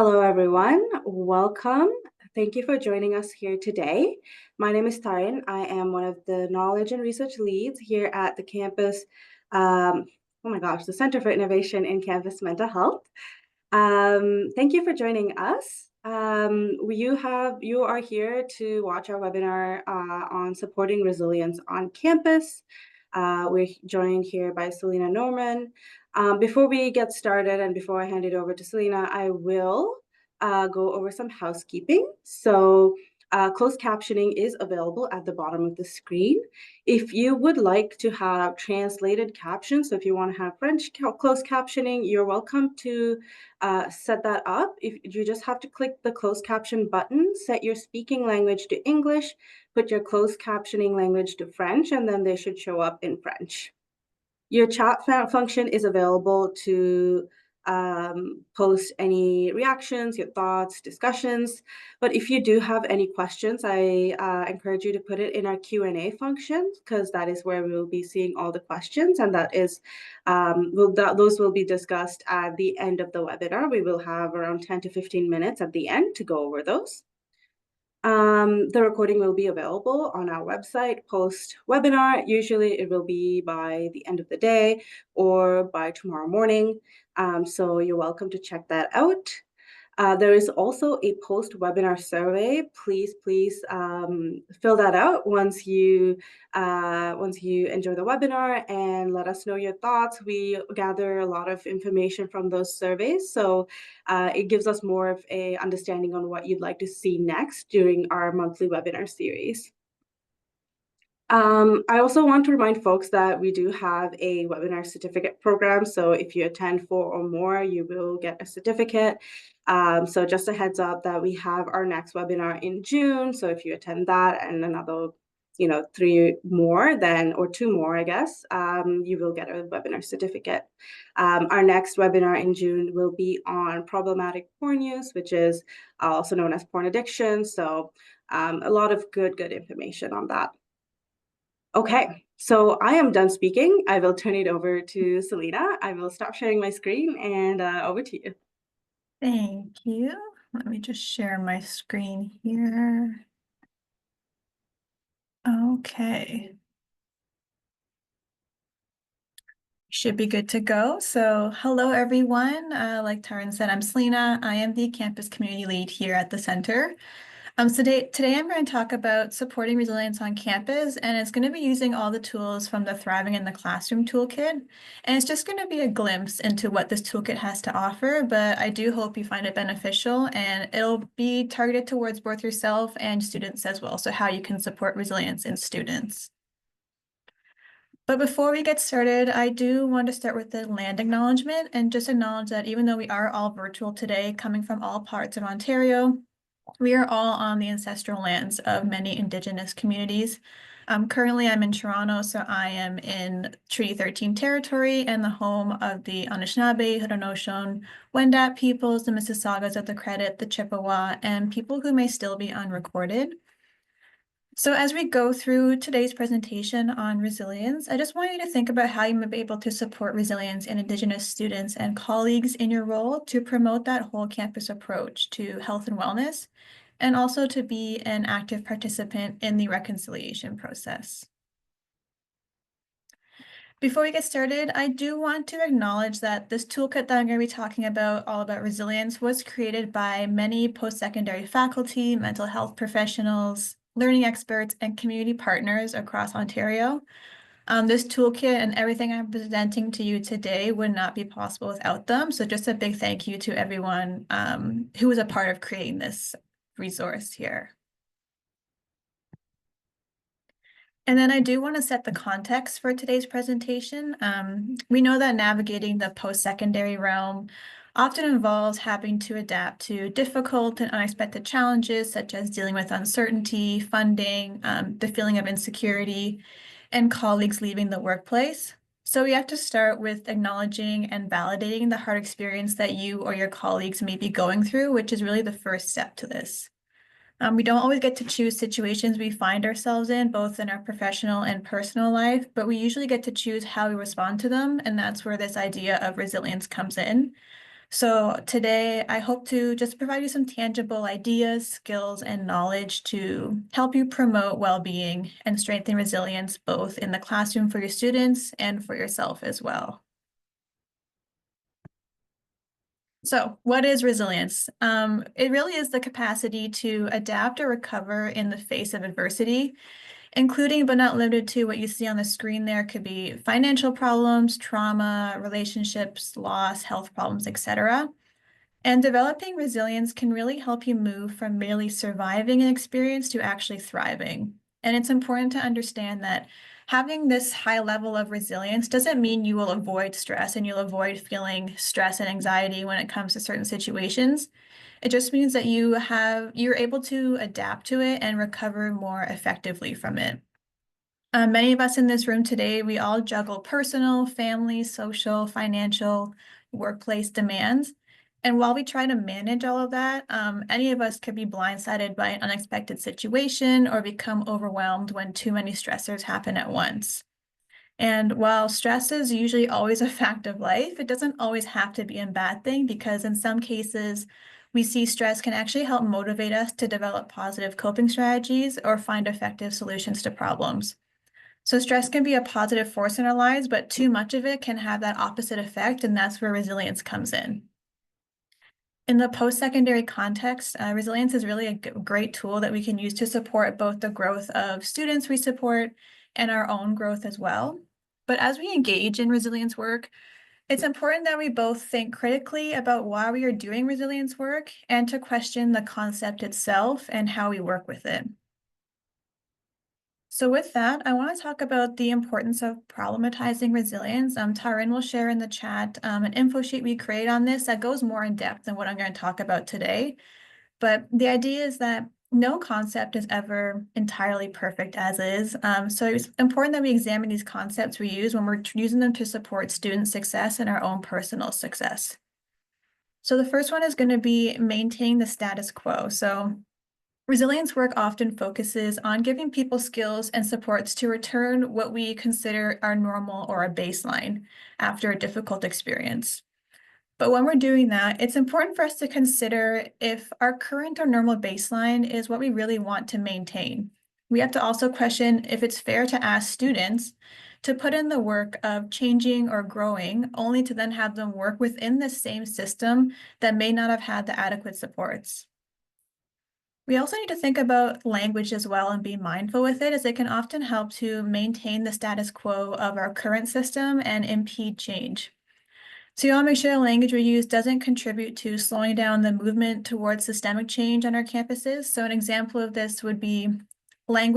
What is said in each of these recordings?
Hello, everyone. Welcome. Thank you for joining us here today. My name is Tarin. I am one of the knowledge and research leads here at the campus. The Center for Innovation in Campus Mental Health. Thank you for joining us. You are here to watch our webinar on supporting resilience on campus. We're joined here by Selena Norman. Before we get started and before I hand it over to Selena, I will go over some housekeeping. So closed captioning is available at the bottom of the screen. If you would like to have translated captions, so if you want to have French closed captioning, you're welcome to set that up. If you just have to click the closed caption button, set your speaking language to English, put your closed captioning language to French, and then they should show up in French. Your chat function is available to post any reactions, your thoughts, discussions. But if you do have any questions, I encourage you to put it in our Q&A function, because that is where we will be seeing all the questions, and that is those will be discussed at the end of the webinar. We will have around 10 to 15 minutes at the end to go over those. The recording will be available on our website post-webinar. Usually it will be by the end of the day or by tomorrow morning. So you're welcome to check that out. There is also a post-webinar survey. Please fill that out once you enjoy the webinar and let us know your thoughts. We gather a lot of information from those surveys, so it gives us more of a understanding on what you'd like to see next during our monthly webinar series. I also want to remind folks that we do have a webinar certificate program. So if you attend 4 or more, you will get a certificate. So just a heads up that we have our next webinar in June. So if you attend that and another, 3 more, or 2 more, I guess, you will get a webinar certificate. Our next webinar in June will be on problematic porn use, which is also known as porn addiction. So a lot of good information on that. Okay, so I am done speaking. I will turn it over to Selena. I will stop sharing my screen and over to you. Thank you. Let me just share my screen here. Okay. Should be good to go. So hello, everyone. Like Taran said, I'm Selena. I am the campus community lead here at the center. So today I'm going to talk about supporting resilience on campus, and it's going to be using all the tools from the Thriving in the Classroom toolkit. And it's just going to be a glimpse into what this toolkit has to offer, but I do hope you find it beneficial, and it'll be targeted towards both yourself and students as well, so how you can support resilience in students. But before we get started, I do want to start with the land acknowledgement and just acknowledge that even though we are all virtual today, coming from all parts of Ontario, we are all on the ancestral lands of many Indigenous communities. Currently, I'm in Toronto, so I am in Treaty 13 territory and the home of the Anishinaabe, Haudenosaunee, Wendat peoples, the Mississaugas of the Credit, the Chippewa, and people who may still be unrecorded. So as we go through today's presentation on resilience, I just want you to think about how you may be able to support resilience in Indigenous students and colleagues in your role to promote that whole campus approach to health and wellness, and also to be an active participant in the reconciliation process. Before we get started, I do want to acknowledge that this toolkit that I'm going to be talking about, all about resilience, was created by many post-secondary faculty, mental health professionals, learning experts, and community partners across Ontario. This toolkit and everything I'm presenting to you today would not be possible without them. So just a big thank you to everyone who was a part of creating this resource here. And then I do want to set the context for today's presentation. We know that navigating the post-secondary realm often involves having to adapt to difficult and unexpected challenges, such as dealing with uncertainty, funding, the feeling of insecurity, and colleagues leaving the workplace. So we have to start with acknowledging and validating the hard experience that you or your colleagues may be going through, which is really the first step to this. We don't always get to choose situations we find ourselves in, both in our professional and personal life, but we usually get to choose how we respond to them, and that's where this idea of resilience comes in. So today I hope to just provide you some tangible ideas, skills, and knowledge to help you promote well-being and strengthen resilience both in the classroom for your students and for yourself as well. So what is resilience? It really is the capacity to adapt or recover in the face of adversity, including but not limited to what you see on the screen there could be financial problems, trauma, relationships, loss, health problems, etc. And developing resilience can really help you move from merely surviving an experience to actually thriving. And it's important to understand that having this high level of resilience doesn't mean you will avoid stress and you'll avoid feeling stress and anxiety when it comes to certain situations. It just means that you're able to adapt to it and recover more effectively from it. Many of us in this room today, we all juggle personal, family, social, financial, workplace demands. And while we try to manage all of that, any of us could be blindsided by an unexpected situation or become overwhelmed when too many stressors happen at once. And while stress is usually always a fact of life, it doesn't always have to be a bad thing because in some cases, we see stress can actually help motivate us to develop positive coping strategies or find effective solutions to problems. So stress can be a positive force in our lives, but too much of it can have that opposite effect, and that's where resilience comes in. In the post-secondary context, resilience is really a great tool that we can use to support both the growth of students we support and our own growth as well. But as we engage in resilience work, it's important that we both think critically about why we are doing resilience work and to question the concept itself and how we work with it. So with that, I want to talk about the importance of problematizing resilience. Taryn will share in the chat an info sheet we create on this that goes more in depth than what I'm going to talk about today. But the idea is that no concept is ever entirely perfect as is. So it's important that we examine these concepts we use when we're using them to support student success and our own personal success. So the first one is going to be maintaining the status quo. So resilience work often focuses on giving people skills and supports to return what we consider our normal or our baseline after a difficult experience. But when we're doing that, it's important for us to consider if our current or normal baseline is what we really want to maintain. We have to also question if it's fair to ask students to put in the work of changing or growing, only to then have them work within the same system that may not have had the adequate supports. We also need to think about language as well and be mindful with it, as it can often help to maintain the status quo of our current system and impede change. So you want to make sure the language we use doesn't contribute to slowing down the movement towards systemic change on our campuses. So an example of this would be a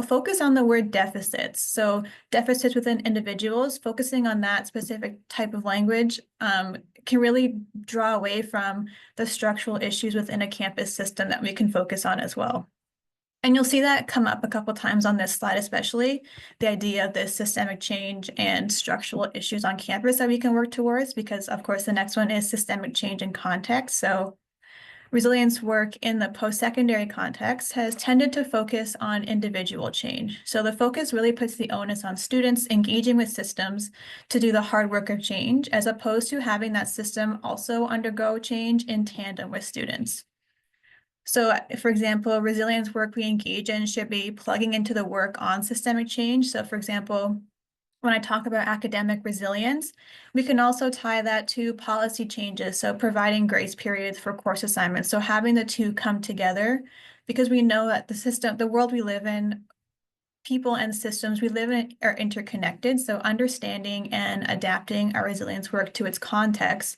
focus on the word deficits. So deficits within individuals, focusing on that specific type of language can really draw away from the structural issues within a campus system that we can focus on as well. And you'll see that come up a couple times on this slide, especially the idea of this systemic change and structural issues on campus that we can work towards, because of course the next one is systemic change in context. So resilience work in the post-secondary context has tended to focus on individual change. So the focus really puts the onus on students engaging with systems to do the hard work of change, as opposed to having that system also undergo change in tandem with students. So, for example, resilience work we engage in should be plugging into the work on systemic change. So, for example, when I talk about academic resilience, we can also tie that to policy changes. So providing grace periods for course assignments. So having the two come together, because we know that the world we live in, people and systems we live in are interconnected. So understanding and adapting our resilience work to its context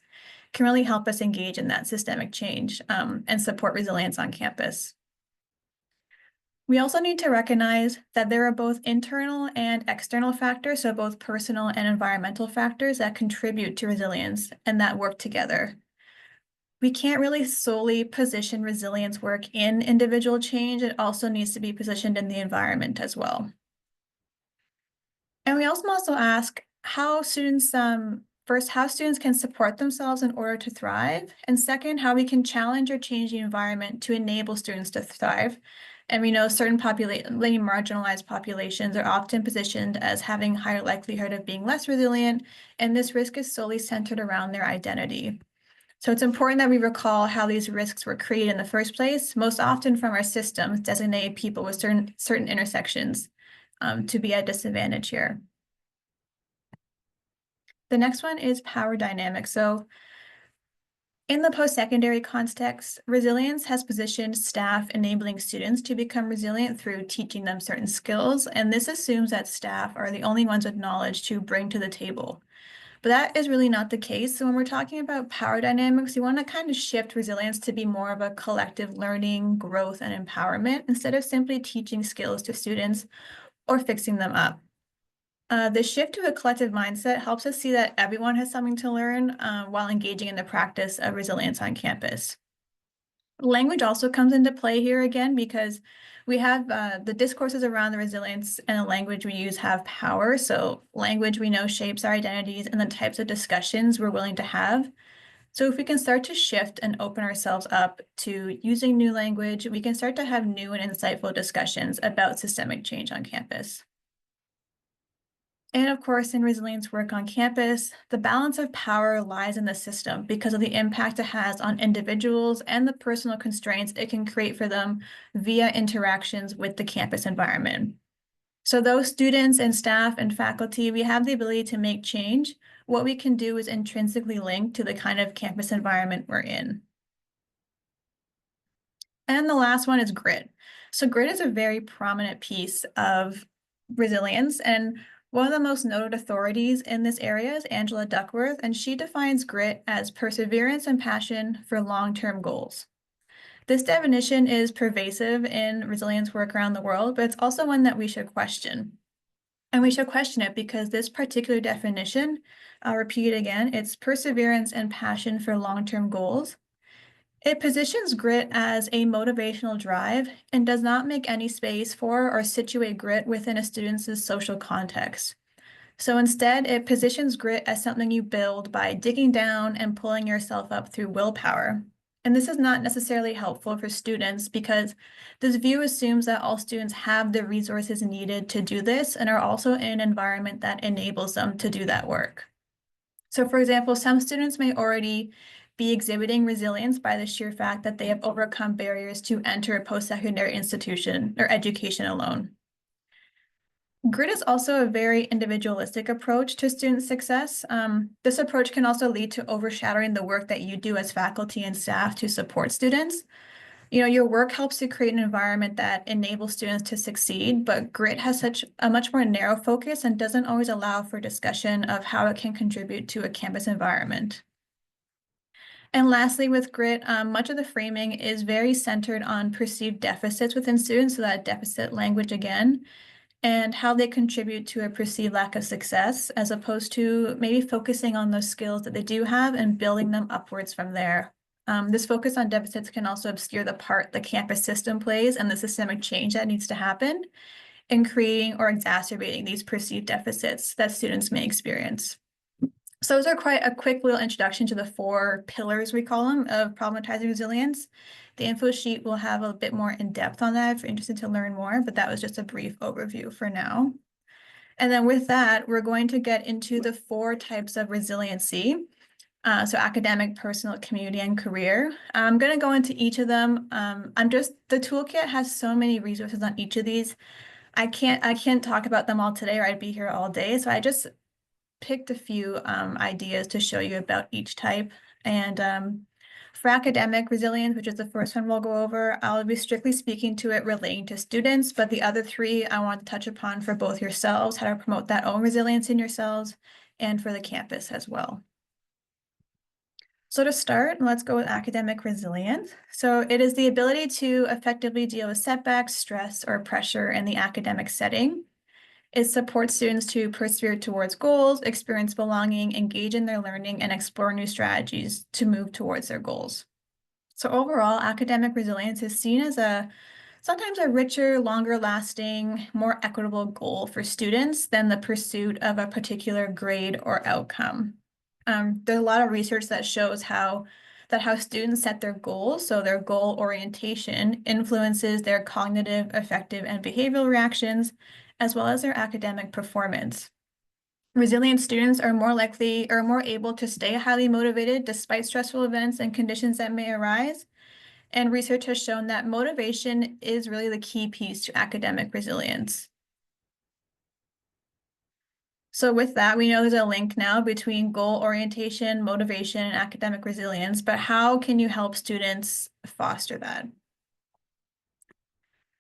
can really help us engage in that systemic change and support resilience on campus. We also need to recognize that there are both internal and external factors, so both personal and environmental factors that contribute to resilience and that work together. We can't really solely position resilience work in individual change. It also needs to be positioned in the environment as well. And we also ask how students, first, how students can support themselves in order to thrive, and second, how we can challenge or change the environment to enable students to thrive. And we know certain marginalized populations are often positioned as having higher likelihood of being less resilient, and this risk is solely centered around their identity. So it's important that we recall how these risks were created in the first place, most often from our systems designate people with certain intersections to be at disadvantage here. The next one is power dynamics. So in the post-secondary context, resilience has positioned staff enabling students to become resilient through teaching them certain skills, and this assumes that staff are the only ones with knowledge to bring to the table. But that is really not the case. So when we're talking about power dynamics, you want to kind of shift resilience to be more of a collective learning, growth, and empowerment instead of simply teaching skills to students or fixing them up. The shift to a collective mindset helps us see that everyone has something to learn while engaging in the practice of resilience on campus. Language also comes into play here again because we have the discourses around the resilience and the language we use have power. So language we know shapes our identities and the types of discussions we're willing to have. So if we can start to shift and open ourselves up to using new language, we can start to have new and insightful discussions about systemic change on campus. And of course, in resilience work on campus, the balance of power lies in the system because of the impact it has on individuals and the personal constraints it can create for them via interactions with the campus environment. So those students and staff and faculty, we have the ability to make change. What we can do is intrinsically linked to the kind of campus environment we're in. And the last one is grit. So grit is a very prominent piece of resilience, and one of the most noted authorities in this area is Angela Duckworth, and she defines grit as perseverance and passion for long-term goals. This definition is pervasive in resilience work around the world, but it's also one that we should question. And we should question it because this particular definition, I'll repeat it again, it's perseverance and passion for long-term goals. It positions grit as a motivational drive and does not make any space for or situate grit within a student's social context. So instead, it positions grit as something you build by digging down and pulling yourself up through willpower. And this is not necessarily helpful for students because this view assumes that all students have the resources needed to do this and are also in an environment that enables them to do that work. So for example, some students may already be exhibiting resilience by the sheer fact that they have overcome barriers to enter a post-secondary institution or education alone. Grit is also a very individualistic approach to student success. This approach can also lead to overshadowing the work that you do as faculty and staff to support students. You know, your work helps to create an environment that enables students to succeed, but grit has such a much more narrow focus and doesn't always allow for discussion of how it can contribute to a campus environment. And lastly, with grit, much of the framing is very centered on perceived deficits within students, so that deficit language again, and how they contribute to a perceived lack of success, as opposed to maybe focusing on those skills that they do have and building them upwards from there. This focus on deficits can also obscure the part the campus system plays and the systemic change that needs to happen in creating or exacerbating these perceived deficits that students may experience. So those are quite a quick little introduction to the 4 pillars, we call them, of problematizing resilience. The info sheet will have a bit more in depth on that if you're interested to learn more, but that was just a brief overview for now. And then with that, we're going to get into the 4 types of resiliency. So academic, personal, community, and career. I'm going to go into each of them. The toolkit has so many resources on each of these. I can't talk about them all today or I'd be here all day. So I just picked a few ideas to show you about each type. And for academic resilience, which is the first one we'll go over, I'll be strictly speaking to it relating to students, but the other 3 I want to touch upon for both yourselves, how to promote that own resilience in yourselves, and for the campus as well. So to start, let's go with academic resilience. So it is the ability to effectively deal with setbacks, stress, or pressure in the academic setting. It supports students to persevere towards goals, experience belonging, engage in their learning, and explore new strategies to move towards their goals. So overall, academic resilience is seen as sometimes a richer, longer lasting, more equitable goal for students than the pursuit of a particular grade or outcome. There's a lot of research that shows how that how students set their goals, so their goal orientation, influences their cognitive, affective, and behavioral reactions, as well as their academic performance. Resilient students are more likely or more able to stay highly motivated despite stressful events and conditions that may arise. And research has shown that motivation is really the key piece to academic resilience. So with that, we know there's a link now between goal orientation, motivation, and academic resilience, but how can you help students foster that?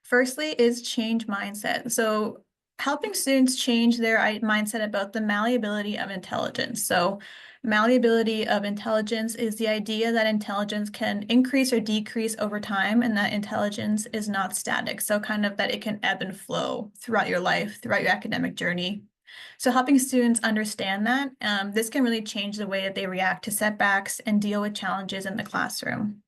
Firstly is change mindset. So helping students change their mindset about the malleability of intelligence. So malleability of intelligence is the idea that intelligence can increase or decrease over time and that intelligence is not static. So kind of that it can ebb and flow throughout your life, throughout your academic journey. So helping students understand that, this can really change the way that they react to setbacks and deal with challenges in the classroom.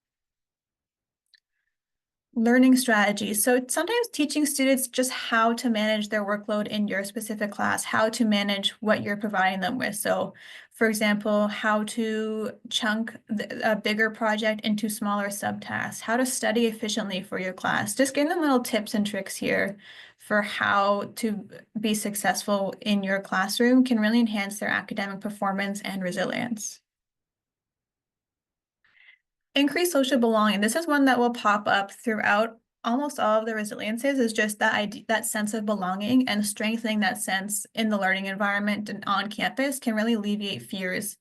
Learning strategies. So sometimes teaching students just how to manage their workload in your specific class, how to manage what you're providing them with. So for example, how to chunk a bigger project into smaller subtasks, how to study efficiently for your class. Just getting them little tips and tricks here for how to be successful in your classroom can really enhance their academic performance and resilience. Increased social belonging. This is one that will pop up throughout almost all of the resiliences, is just that idea, that sense of belonging, and strengthening that sense in the learning environment and on campus can really alleviate fears,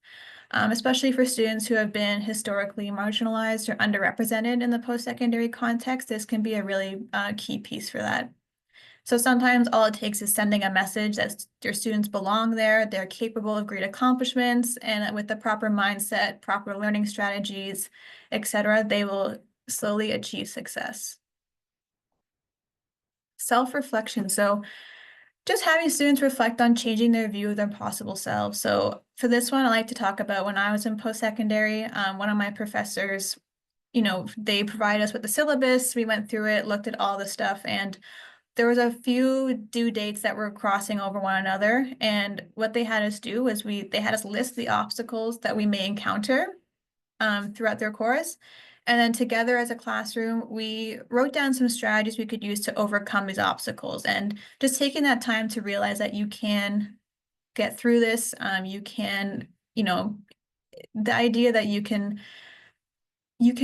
especially for students who have been historically marginalized or underrepresented in the post-secondary context. This can be a really key piece for that. So sometimes all it takes is sending a message that your students belong there, they're capable of great accomplishments, and with the proper mindset, proper learning strategies, etc., they will slowly achieve success. Self-reflection. So just having students reflect on changing their view of their possible selves. So for this one, I like to talk about when I was in post-secondary, one of my professors, they provided us with the syllabus. We went through it, looked at all the stuff, and there was a few due dates that were crossing over one another. And what they had us do was they had us list the obstacles that we may encounter throughout their course. And then together as a classroom, we wrote down some strategies we could use to overcome these obstacles. And just taking that time to realize that you can get through this, you can, the idea that you can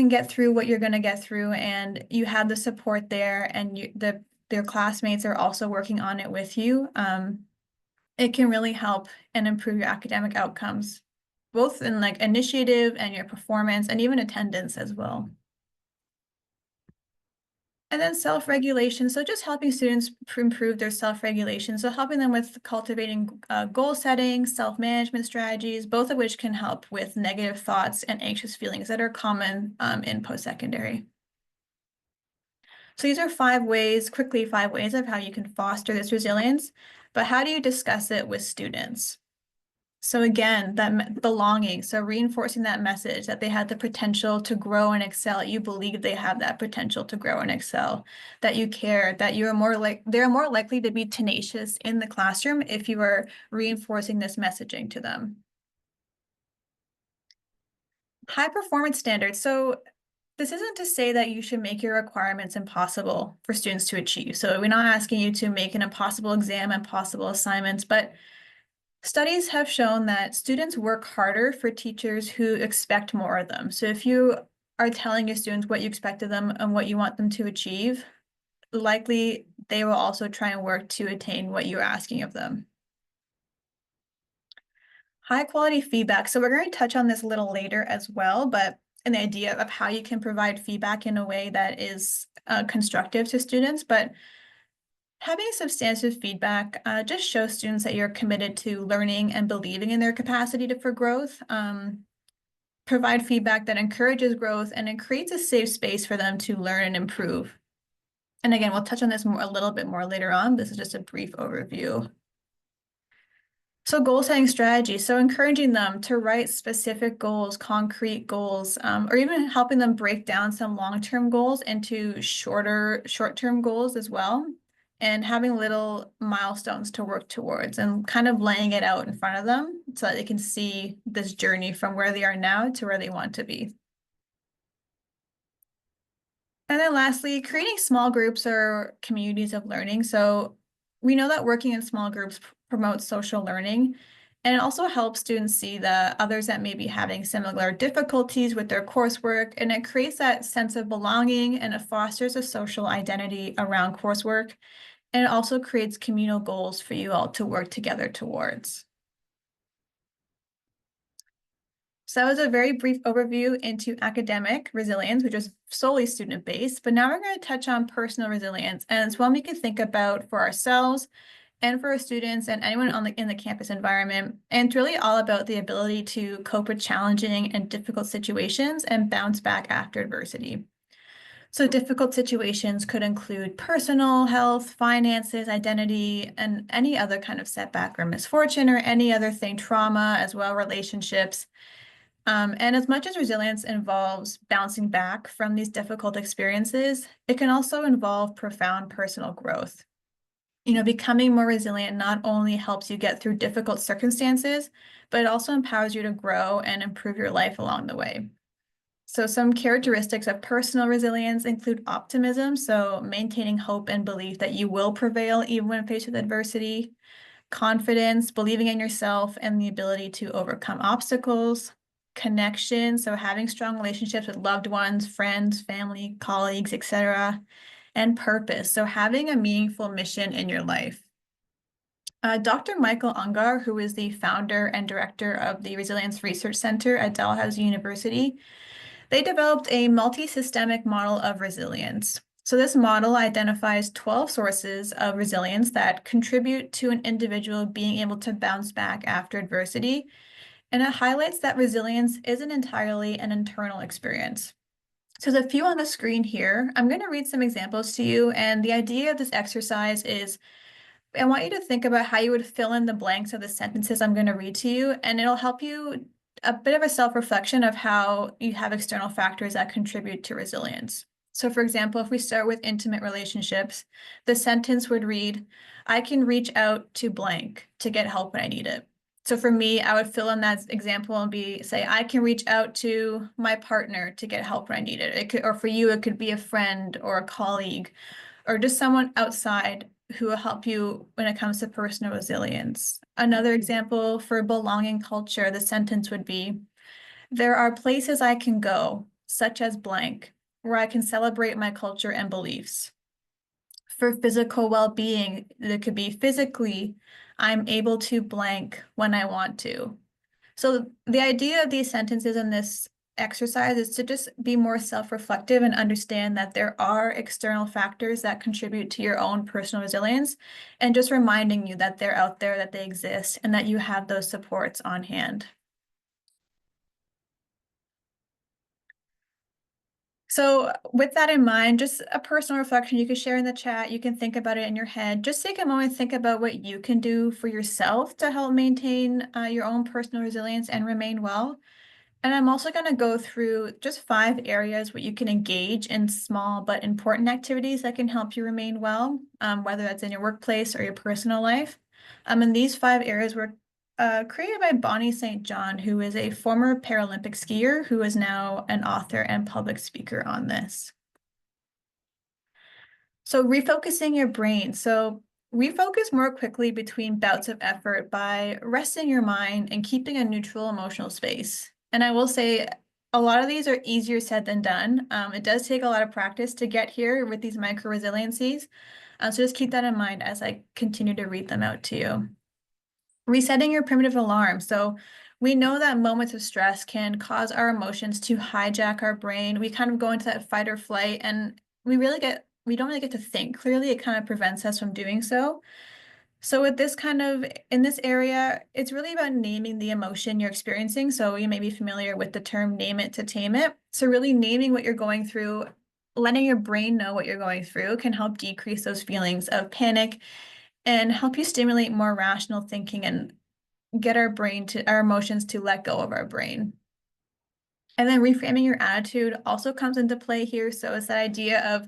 get through what you're going to get through, and you have the support there, and their classmates are also working on it with you. It can really help and improve your academic outcomes, both in like initiative and your performance and even attendance as well. And then self-regulation. So just helping students improve their self-regulation. So helping them with cultivating goal setting, self-management strategies, both of which can help with negative thoughts and anxious feelings that are common in post-secondary. So these are 5 ways of how you can foster this resilience, but how do you discuss it with students? So again, that belonging, so reinforcing that message that they have the potential to grow and excel. You believe they have that potential to grow and excel, that you care, that they're more likely to be tenacious in the classroom if you are reinforcing this messaging to them. High performance standards. So this isn't to say that you should make your requirements impossible for students to achieve. So we're not asking you to make an impossible exam, impossible assignments, but studies have shown that students work harder for teachers who expect more of them. So if you are telling your students what you expect of them and what you want them to achieve, likely they will also try and work to attain what you're asking of them. High quality feedback. So we're going to touch on this a little later as well, but an idea of how you can provide feedback in a way that is constructive to students. But having substantive feedback just shows students that you're committed to learning and believing in their capacity for growth. Provide feedback that encourages growth, and it creates a safe space for them to learn and improve. And again, we'll touch on this a little bit more later on. This is just a brief overview. So goal setting strategy. So encouraging them to write specific goals, concrete goals, or even helping them break down some long-term goals into short-term goals as well. And having little milestones to work towards and kind of laying it out in front of them so that they can see this journey from where they are now to where they want to be. And then lastly, creating small groups or communities of learning. So we know that working in small groups promotes social learning, and it also helps students see the others that may be having similar difficulties with their coursework, and it creates that sense of belonging and it fosters a social identity around coursework, and it also creates communal goals for you all to work together towards. So that was a very brief overview into academic resilience, which is solely student-based, but now we're going to touch on personal resilience, and it's one we can think about for ourselves and for our students and anyone in the campus environment. And it's really all about the ability to cope with challenging and difficult situations and bounce back after adversity. So difficult situations could include personal health, finances, identity, and any other kind of setback or misfortune or any other thing, trauma as well, relationships. And as much as resilience involves bouncing back from these difficult experiences, it can also involve profound personal growth. Becoming more resilient not only helps you get through difficult circumstances, but it also empowers you to grow and improve your life along the way. So some characteristics of personal resilience include optimism, so maintaining hope and belief that you will prevail even when faced with adversity, confidence, believing in yourself and the ability to overcome obstacles, connection, so having strong relationships with loved ones, friends, family, colleagues, etc., and purpose, so having a meaningful mission in your life. Dr. Michael Ungar, who is the founder and director of the Resilience Research Center at Dalhousie University, they developed a multi-systemic model of resilience. So this model identifies 12 sources of resilience that contribute to an individual being able to bounce back after adversity. And it highlights that resilience isn't entirely an internal experience. So there's a few on the screen here. I'm going to read some examples to you. And the idea of this exercise is I want you to think about how you would fill in the blanks of the sentences I'm going to read to you, and it'll help you a bit of a self-reflection of how you have external factors that contribute to resilience. So for example, if we start with intimate relationships, the sentence would read, I can reach out to blank to get help when I need it. So for me, I would fill in that example and say, I can reach out to my partner to get help when I need it. Or for you, it could be a friend or a colleague or just someone outside who will help you when it comes to personal resilience. Another example for belonging culture, the sentence would be, there are places I can go, such as blank, where I can celebrate my culture and beliefs. For physical well-being, it could be physically, I'm able to blank when I want to. So the idea of these sentences in this exercise is to just be more self-reflective and understand that there are external factors that contribute to your own personal resilience, and just reminding you that they're out there, that they exist, and that you have those supports on hand. So with that in mind, just a personal reflection you can share in the chat. You can think about it in your head. Just take a moment, think about what you can do for yourself to help maintain your own personal resilience and remain well. And I'm also going to go through just 5 areas where you can engage in small but important activities that can help you remain well, whether that's in your workplace or your personal life. And these 5 areas were created by Bonnie St. John, who is a former Paralympic skier who is now an author and public speaker on this. So refocusing your brain. So refocus more quickly between bouts of effort by resting your mind and keeping a neutral emotional space. And I will say a lot of these are easier said than done. It does take a lot of practice to get here with these micro resiliencies. So just keep that in mind as I continue to read them out to you. Resetting your primitive alarm. So we know that moments of stress can cause our emotions to hijack our brain. We kind of go into that fight or flight, and we don't really get to think clearly. It kind of prevents us from doing so. So with this in this area, it's really about naming the emotion you're experiencing. So you may be familiar with the term name it to tame it. So really naming what you're going through, letting your brain know what you're going through can help decrease those feelings of panic and help you stimulate more rational thinking and get our emotions to let go of our brain. And then reframing your attitude also comes into play here. So it's that idea of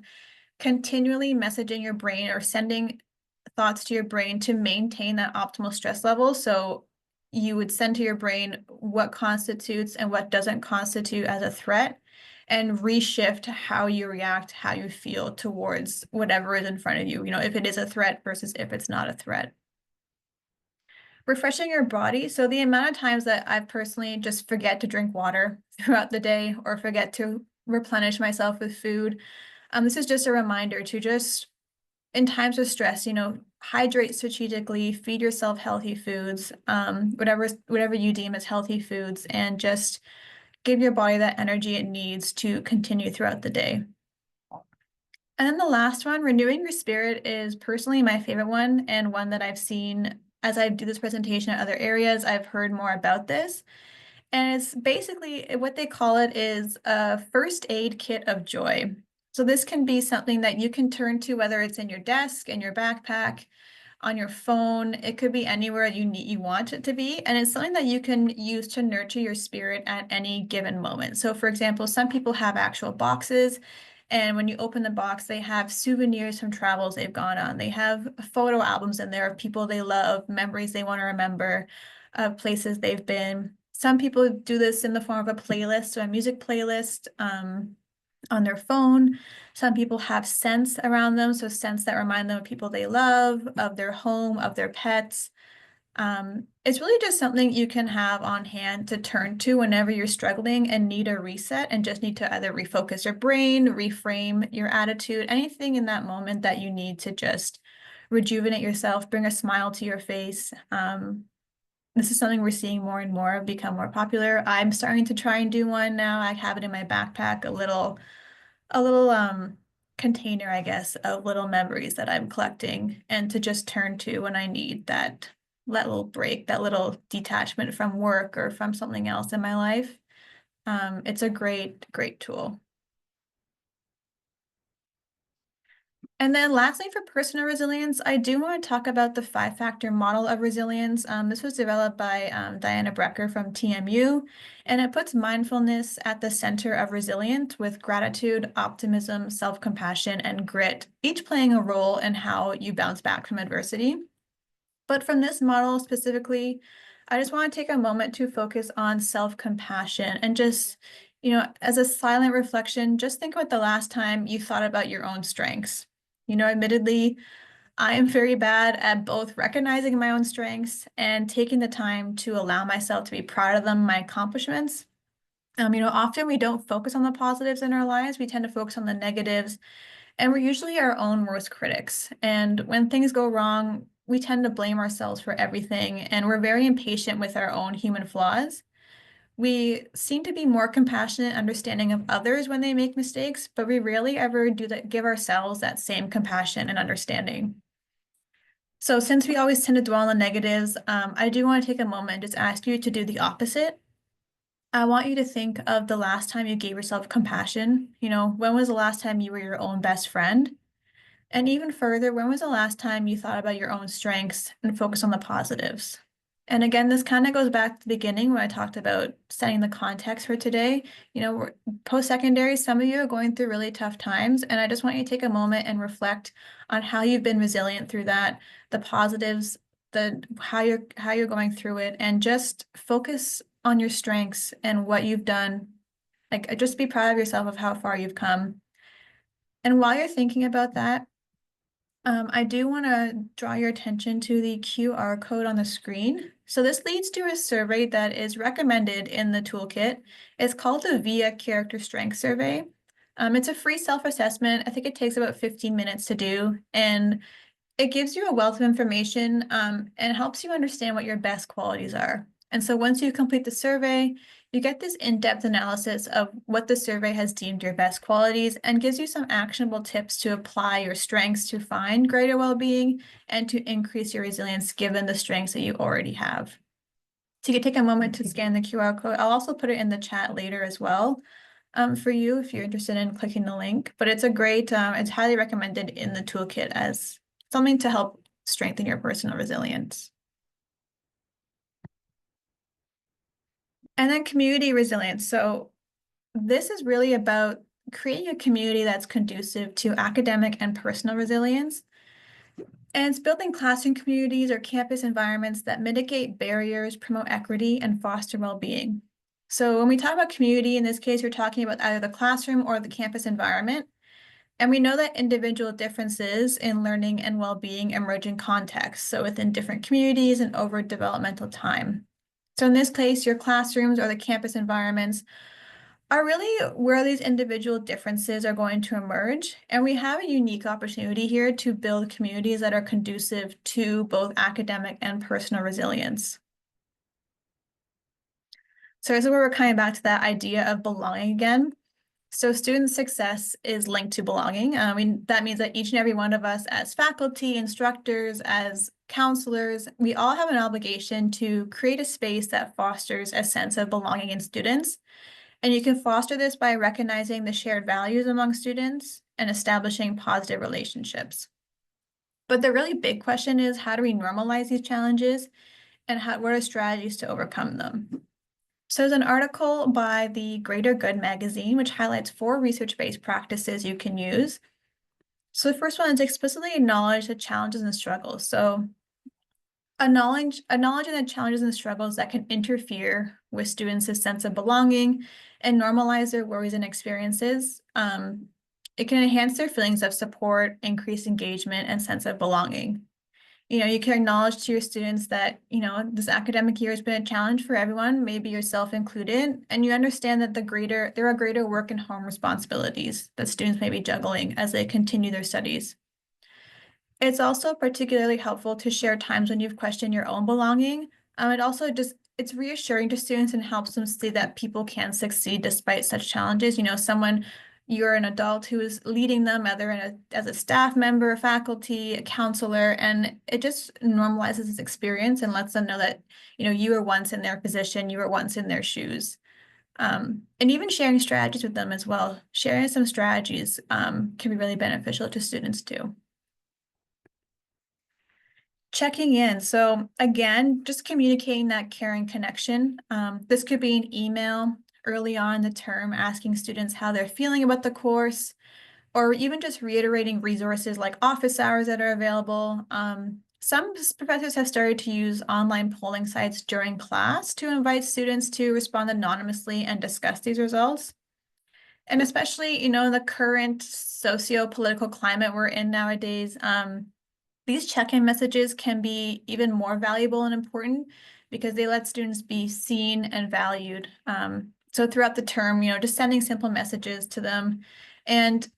continually messaging your brain or sending thoughts to your brain to maintain that optimal stress level. So you would send to your brain what constitutes and what doesn't constitute as a threat. and reshift how you react, how you feel towards whatever is in front of you, if it is a threat versus if it's not a threat. Refreshing your body. So the amount of times that I've personally just forget to drink water throughout the day or forget to replenish myself with food. This is just a reminder to just, in times of stress, hydrate strategically, feed yourself healthy foods, whatever you deem as healthy foods, and just give your body that energy it needs to continue throughout the day. And then the last one, renewing your spirit, is personally my favorite one, and one that I've seen as I do this presentation at other areas. I've heard more about this. And it's basically what they call it is a first aid kit of joy. So this can be something that you can turn to, whether it's in your desk, in your backpack, on your phone. It could be anywhere you want it to be. And it's something that you can use to nurture your spirit at any given moment. So for example, some people have actual boxes. And when you open the box, they have souvenirs from travels they've gone on. They have photo albums in there of people they love, memories they want to remember, of places they've been. Some people do this in the form of a playlist, so a music playlist on their phone. Some people have scents around them, so scents that remind them of people they love, of their home, of their pets. It's really just something you can have on hand to turn to whenever you're struggling and need a reset and just need to either refocus your brain, reframe your attitude, anything in that moment that you need to just rejuvenate yourself, bring a smile to your face. This is something we're seeing more and more become more popular. I'm starting to try and do one now. I have it in my backpack, a little container, I guess, of little memories that I'm collecting and to just turn to when I need that little break, that little detachment from work or from something else in my life. It's a great, great tool. And then lastly, for personal resilience, I do want to talk about the 5-factor model of resilience. This was developed by Diana Brecker from TMU, and it puts mindfulness at the center of resilience with gratitude, optimism, self-compassion, and grit, each playing a role in how you bounce back from adversity. But from this model specifically, I just want to take a moment to focus on self-compassion and just, as a silent reflection, just think about the last time you thought about your own strengths. Admittedly, I am very bad at both recognizing my own strengths and taking the time to allow myself to be proud of them, my accomplishments. Often we don't focus on the positives in our lives. We tend to focus on the negatives, and we're usually our own worst critics. And when things go wrong, we tend to blame ourselves for everything, and we're very impatient with our own human flaws. We seem to be more compassionate, understanding of others when they make mistakes, but we rarely ever do that, give ourselves that same compassion and understanding. So since we always tend to dwell on the negatives, I do want to take a moment and just ask you to do the opposite. I want you to think of the last time you gave yourself compassion. When was the last time you were your own best friend? And even further, when was the last time you thought about your own strengths and focus on the positives? And again, this kind of goes back to the beginning when I talked about setting the context for today. Post-secondary, some of you are going through really tough times, and I just want you to take a moment and reflect on how you've been resilient through that, the positives, how you're going through it, and just focus on your strengths and what you've done. Like, just be proud of yourself of how far you've come. And while you're thinking about that, I do want to draw your attention to the QR code on the screen. So this leads to a survey that is recommended in the toolkit. It's called the VIA Character Strength Survey. It's a free self-assessment. I think it takes about 15 minutes to do, and it gives you a wealth of information and helps you understand what your best qualities are. And so once you complete the survey, you get this in-depth analysis of what the survey has deemed your best qualities and gives you some actionable tips to apply your strengths to find greater well-being and to increase your resilience given the strengths that you already have. So you can take a moment to scan the QR code. I'll also put it in the chat later as well for you if you're interested in clicking the link. But it's it's highly recommended in the toolkit as something to help strengthen your personal resilience. And then community resilience. So this is really about creating a community that's conducive to academic and personal resilience. And it's building classroom communities or campus environments that mitigate barriers, promote equity, and foster well-being. So when we talk about community, in this case, we're talking about either the classroom or the campus environment. And we know that individual differences in learning and well-being emerge in context, so within different communities and over developmental time. So in this case, your classrooms or the campus environments are really where these individual differences are going to emerge. And we have a unique opportunity here to build communities that are conducive to both academic and personal resilience. So this is where we're coming back to that idea of belonging again. So student success is linked to belonging. That means that each and every one of us as faculty, instructors, as counselors, we all have an obligation to create a space that fosters a sense of belonging in students. And you can foster this by recognizing the shared values among students and establishing positive relationships. But the really big question is, how do we normalize these challenges and what are strategies to overcome them? So there's an article by the Greater Good magazine, which highlights 4 research-based practices you can use. So the first one is explicitly acknowledge the challenges and struggles. So acknowledging the challenges and struggles that can interfere with students' sense of belonging and normalize their worries and experiences. It can enhance their feelings of support, increase engagement, and sense of belonging. You can acknowledge to your students that, this academic year has been a challenge for everyone, maybe yourself included, and you understand that there are greater work and home responsibilities that students may be juggling as they continue their studies. It's also particularly helpful to share times when you've questioned your own belonging. It's reassuring to students and helps them see that people can succeed despite such challenges. You're an adult who is leading them, either as a staff member, faculty, a counselor, and it just normalizes this experience and lets them know that, you were once in their position, you were once in their shoes. And even sharing strategies with them as well. Sharing some strategies can be really beneficial to students too. Checking in. So again, just communicating that caring connection. This could be an email early on in the term asking students how they're feeling about the course, or even just reiterating resources like office hours that are available. Some professors have started to use online polling sites during class to invite students to respond anonymously and discuss these results. And especially, in the current socio-political climate we're in nowadays, these check-in messages can be even more valuable and important because they let students be seen and valued. So throughout the term, just sending simple messages to them. And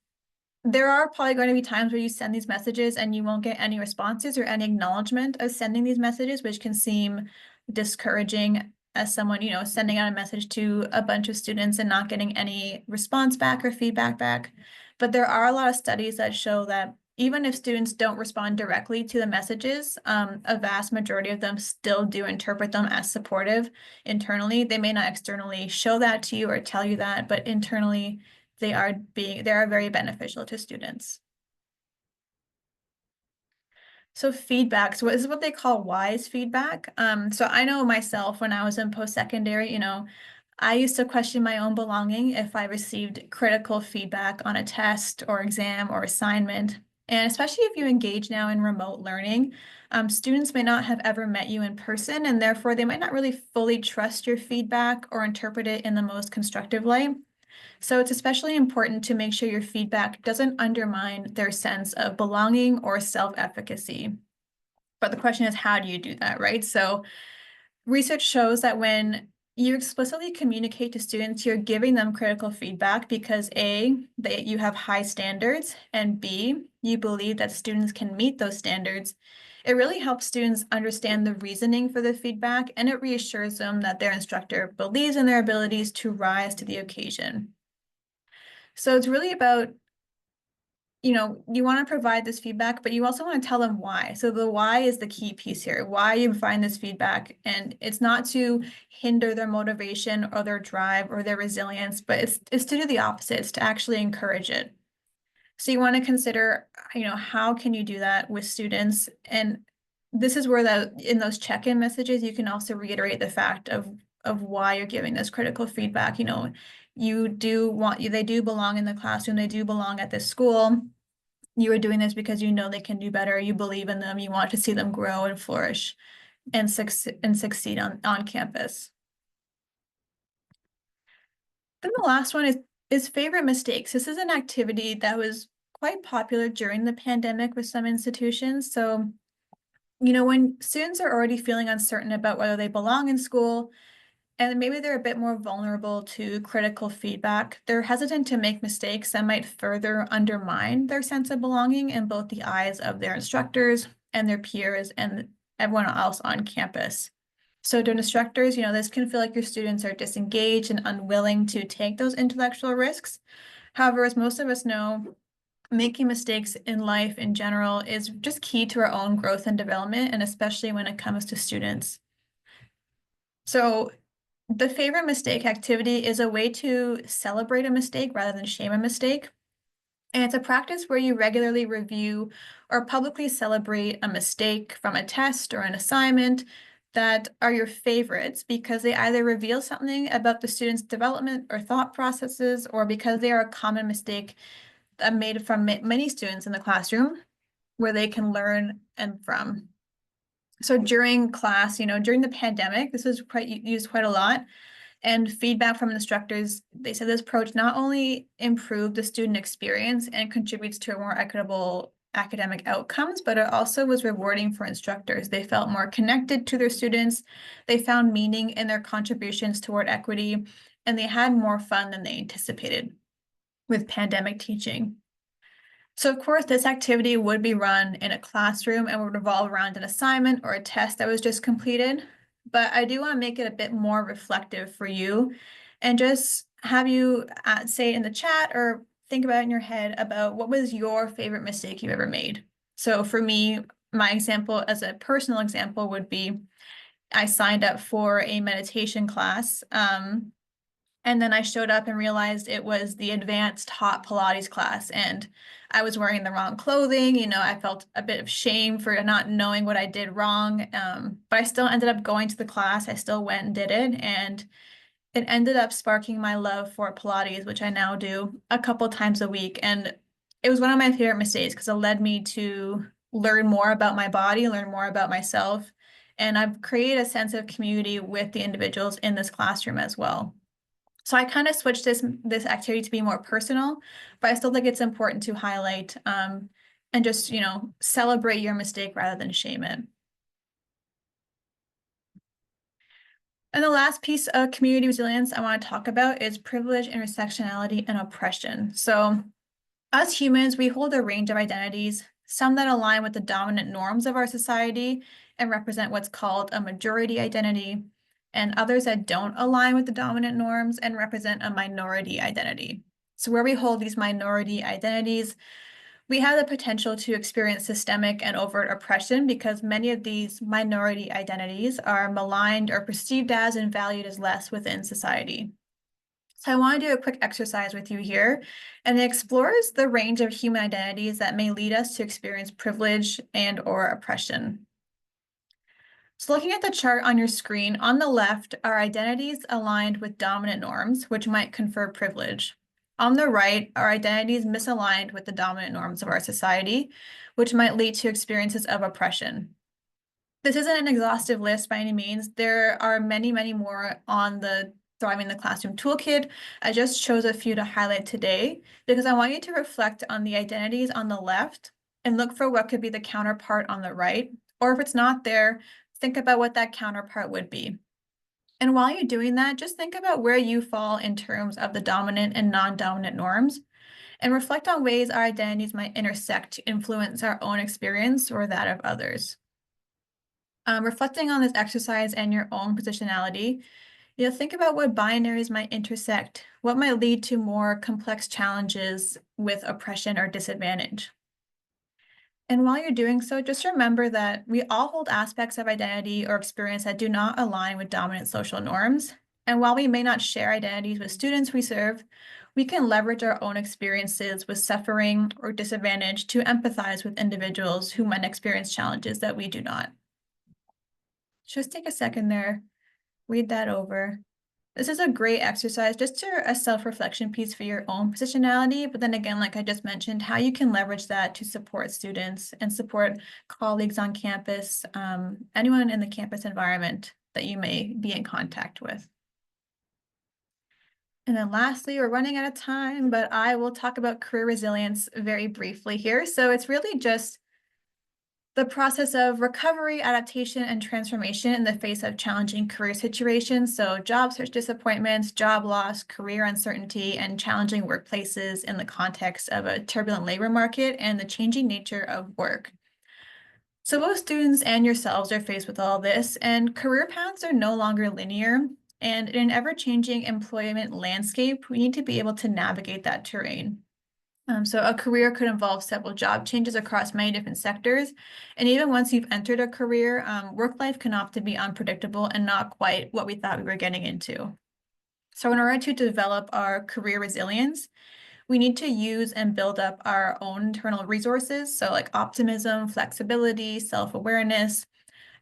there are probably going to be times where you send these messages and you won't get any responses or any acknowledgement of sending these messages, which can seem discouraging as someone, sending out a message to a bunch of students and not getting any response back or feedback back. But there are a lot of studies that show that even if students don't respond directly to the messages, a vast majority of them still do interpret them as supportive internally. They may not externally show that to you or tell you that, but internally, they are very beneficial to students. So feedback, so this is what they call wise feedback. So I know myself when I was in post-secondary, I used to question my own belonging if I received critical feedback on a test or exam or assignment. And especially if you engage now in remote learning, students may not have ever met you in person, and therefore they might not really fully trust your feedback or interpret it in the most constructive light. So it's especially important to make sure your feedback doesn't undermine their sense of belonging or self-efficacy. But the question is, how do you do that, right? So research shows that when you explicitly communicate to students, you're giving them critical feedback because A, you have high standards, and B, you believe that students can meet those standards. It really helps students understand the reasoning for the feedback, and it reassures them that their instructor believes in their abilities to rise to the occasion. So it's really about, you want to provide this feedback, but you also want to tell them why. So the why is the key piece here. Why you find this feedback, and it's not to hinder their motivation or their drive or their resilience, but it's to do the opposite. It's to actually encourage it. So you want to consider, how can you do that with students? And this is where in those check-in messages, you can also reiterate the fact of why you're giving this critical feedback. They do belong in the classroom, they do belong at this school. You are doing this because they can do better, you believe in them, you want to see them grow and flourish and succeed on campus. And the last one is favorite mistakes. This is an activity that was quite popular during the pandemic with some institutions. So, when students are already feeling uncertain about whether they belong in school, and maybe they're a bit more vulnerable to critical feedback, they're hesitant to make mistakes that might further undermine their sense of belonging in both the eyes of their instructors and their peers and everyone else on campus. So to instructors, this can feel like your students are disengaged and unwilling to take those intellectual risks. However, as most of us know, making mistakes in life in general is just key to our own growth and development, and especially when it comes to students. So the favorite mistake activity is a way to celebrate a mistake rather than shame a mistake. And it's a practice where you regularly review or publicly celebrate a mistake from a test or an assignment that are your favorites because they either reveal something about the student's development or thought processes, or because they are a common mistake made from many students in the classroom where they can learn and from. So during class, during the pandemic, this was used quite a lot. And feedback from instructors, they said this approach not only improved the student experience and contributes to a more equitable academic outcomes, but it also was rewarding for instructors. They felt more connected to their students, they found meaning in their contributions toward equity, and they had more fun than they anticipated with pandemic teaching. So of course, this activity would be run in a classroom and would revolve around an assignment or a test that was just completed. But I do want to make it a bit more reflective for you and just have you say it in the chat or think about it in your head about what was your favorite mistake you ever made. So for me, my example as a personal example would be I signed up for a meditation class. And then I showed up and realized it was the advanced hot Pilates class, and I was wearing the wrong clothing. I felt a bit of shame for not knowing what I did wrong. But I still ended up going to the class. I still went and did it. And it ended up sparking my love for Pilates, which I now do a couple times a week. And it was one of my favorite mistakes because it led me to learn more about my body, learn more about myself. And I've created a sense of community with the individuals in this classroom as well. So I kind of switched this activity to be more personal, but I still think it's important to highlight and just, celebrate your mistake rather than shame it. And the last piece of community resilience I want to talk about is privilege, intersectionality, and oppression. So as humans, we hold a range of identities, some that align with the dominant norms of our society and represent what's called a majority identity, and others that don't align with the dominant norms and represent a minority identity. So where we hold these minority identities, we have the potential to experience systemic and overt oppression because many of these minority identities are maligned or perceived as and valued as less within society. So I want to do a quick exercise with you here, and it explores the range of human identities that may lead us to experience privilege and or oppression. So looking at the chart on your screen, on the left are identities aligned with dominant norms, which might confer privilege. On the right are identities misaligned with the dominant norms of our society, which might lead to experiences of oppression. This isn't an exhaustive list by any means. There are many, many more on the Thriving the Classroom toolkit. I just chose a few to highlight today because I want you to reflect on the identities on the left and look for what could be the counterpart on the right. Or if it's not there, think about what that counterpart would be. And while you're doing that, just think about where you fall in terms of the dominant and non-dominant norms and reflect on ways our identities might intersect to influence our own experience or that of others. Reflecting on this exercise and your own positionality, think about what binaries might intersect, what might lead to more complex challenges with oppression or disadvantage. And while you're doing so, just remember that we all hold aspects of identity or experience that do not align with dominant social norms. And while we may not share identities with students we serve, we can leverage our own experiences with suffering or disadvantage to empathize with individuals who might experience challenges that we do not. Just take a second there, read that over. This is a great exercise, just a self-reflection piece for your own positionality. But then again, like I just mentioned, how you can leverage that to support students and support colleagues on campus, anyone in the campus environment that you may be in contact with. And then lastly, we're running out of time, but I will talk about career resilience very briefly here. So it's really just the process of recovery, adaptation, and transformation in the face of challenging career situations. So job search disappointments, job loss, career uncertainty, and challenging workplaces in the context of a turbulent labor market and the changing nature of work. So both students and yourselves are faced with all this, and career paths are no longer linear. And in an ever-changing employment landscape, we need to be able to navigate that terrain. So a career could involve several job changes across many different sectors. And even once you've entered a career, work life can often be unpredictable and not quite what we thought we were getting into. So in order to develop our career resilience, we need to use and build up our own internal resources. So like optimism, flexibility, self-awareness.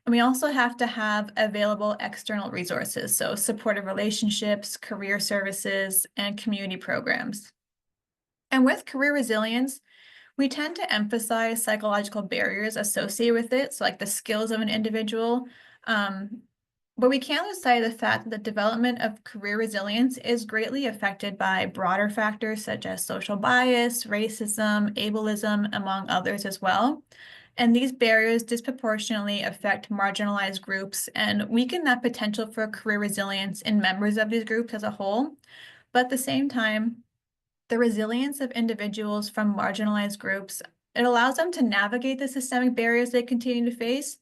And we also have to have available external resources. So supportive relationships, career services, and community programs. And with career resilience, we tend to emphasize psychological barriers associated with it, so like the skills of an individual. Um, but we can't lose sight of the fact that the development of career resilience is greatly affected by broader factors such as social bias, racism, ableism, among others as well. And these barriers disproportionately affect marginalized groups and weaken that potential for career resilience in members of these groups as a whole. But at the same time, the resilience of individuals from marginalized groups, it allows them to navigate the systemic barriers they continue to face.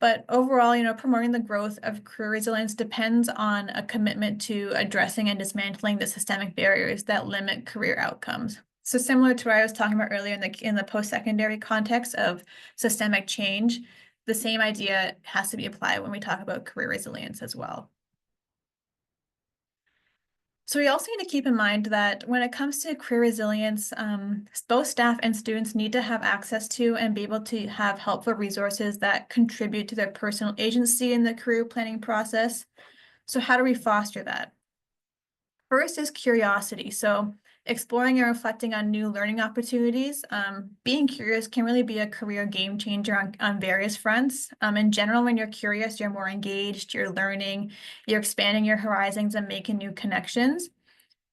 But overall, promoting the growth of career resilience depends on a commitment to addressing and dismantling the systemic barriers that limit career outcomes. So similar to what I was talking about earlier in the post-secondary context of systemic change, the same idea has to be applied when we talk about career resilience as well. So we also need to keep in mind that when it comes to career resilience, both staff and students need to have access to and be able to have helpful resources that contribute to their personal agency in the career planning process. So how do we foster that? First is curiosity. So exploring and reflecting on new learning opportunities. Being curious can really be a career game changer on various fronts. In general, when you're curious, you're more engaged, you're learning, you're expanding your horizons and making new connections.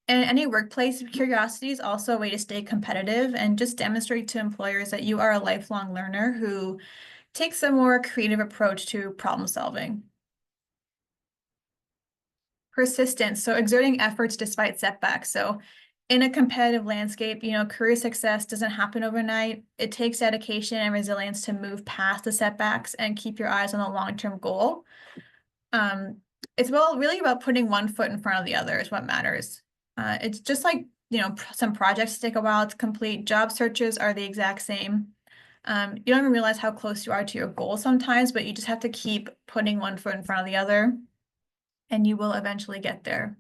And in any workplace, curiosity is also a way to stay competitive and just demonstrate to employers that you are a lifelong learner who takes a more creative approach to problem solving. Persistence, so exerting efforts despite setbacks. So in a competitive landscape, career success doesn't happen overnight. It takes dedication and resilience to move past the setbacks and keep your eyes on the long-term goal. It's really about putting one foot in front of the other is what matters. It's just like, some projects take a while to complete. Job searches are the exact same. You don't even realize how close you are to your goal sometimes, but you just have to keep putting one foot in front of the other, and you will eventually get there.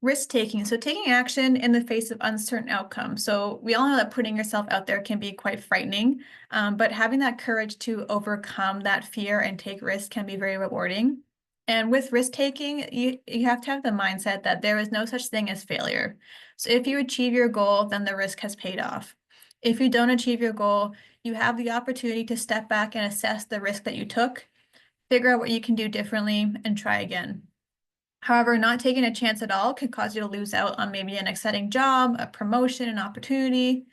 Risk-taking, so taking action in the face of uncertain outcomes. So we all know that putting yourself out there can be quite frightening, but having that courage to overcome that fear and take risks can be very rewarding. And with risk-taking, you have to have the mindset that there is no such thing as failure. So if you achieve your goal, then the risk has paid off. If you don't achieve your goal, you have the opportunity to step back and assess the risk that you took, figure out what you can do differently, and try again. However, not taking a chance at all could cause you to lose out on maybe an exciting job, a promotion, an opportunity.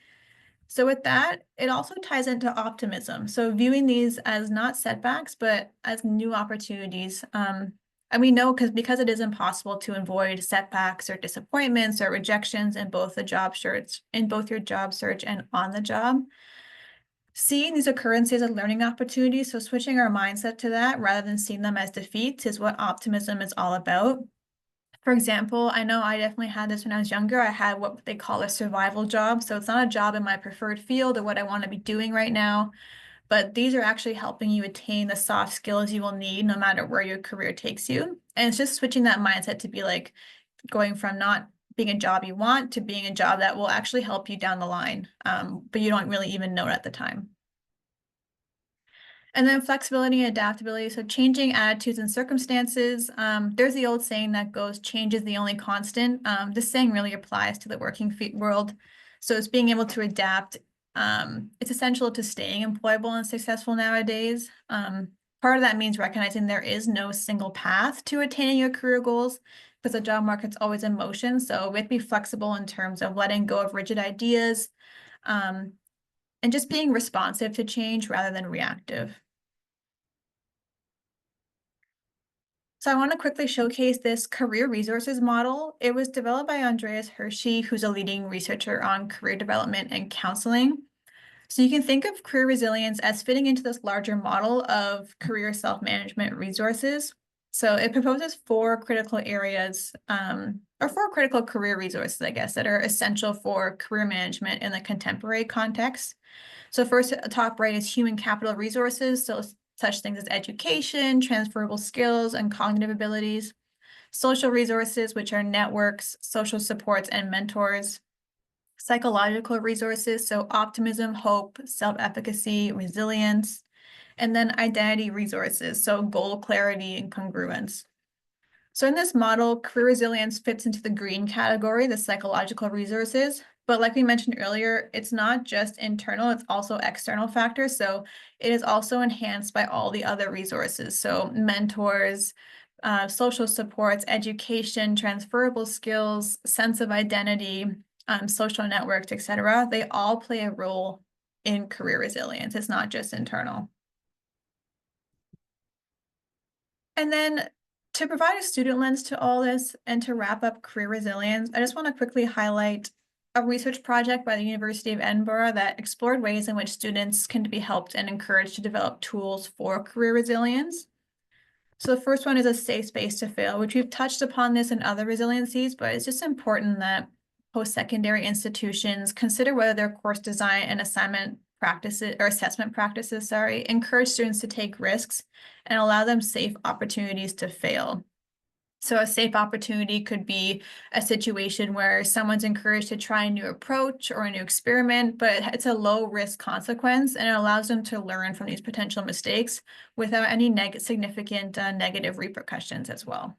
So with that, it also ties into optimism. So viewing these as not setbacks, but as new opportunities. And we know because it is impossible to avoid setbacks or disappointments or rejections in both your job search and on the job. Seeing these occurrences as learning opportunities, so switching our mindset to that rather than seeing them as defeats is what optimism is all about. For example, I know I definitely had this when I was younger. I had what they call a survival job. So it's not a job in my preferred field or what I want to be doing right now, but these are actually helping you attain the soft skills you will need no matter where your career takes you. And it's just switching that mindset to be like going from not being a job you want to being a job that will actually help you down the line, but you don't really even know it at the time. And then flexibility and adaptability. So changing attitudes and circumstances. There's the old saying that goes, change is the only constant. This saying really applies to the working world. So it's being able to adapt. It's essential to staying employable and successful nowadays. Part of that means recognizing there is no single path to attaining your career goals because the job market's always in motion. So we have to be flexible in terms of letting go of rigid ideas, and just being responsive to change rather than reactive. So I want to quickly showcase this career resources model. It was developed by Andreas Hershey, who's a leading researcher on career development and counseling. So you can think of career resilience as fitting into this larger model of career self-management resources. So it proposes four critical areas, or four critical career resources, I guess, that are essential for career management in the contemporary context. So first, top right is human capital resources, so such things as education, transferable skills, and cognitive abilities. Social resources, which are networks, social supports, and mentors. Psychological resources, so optimism, hope, self-efficacy, resilience. And then identity resources, so goal clarity and congruence. So in this model, career resilience fits into the green category, the psychological resources. But like we mentioned earlier, it's not just internal, it's also external factors. So it is also enhanced by all the other resources. So mentors, social supports, education, transferable skills, sense of identity, social networks, etc. They all play a role in career resilience. It's not just internal. And then to provide a student lens to all this and to wrap up career resilience, I just want to quickly highlight a research project by the University of Edinburgh that explored ways in which students can be helped and encouraged to develop tools for career resilience. So the first one is a safe space to fail, which we've touched upon this in other resiliencies, but it's just important that post-secondary institutions consider whether their course design and assignment practices or assessment practices, encourage students to take risks and allow them safe opportunities to fail. So a safe opportunity could be a situation where someone's encouraged to try a new approach or a new experiment, but it's a low risk consequence and it allows them to learn from these potential mistakes without any significant negative repercussions as well.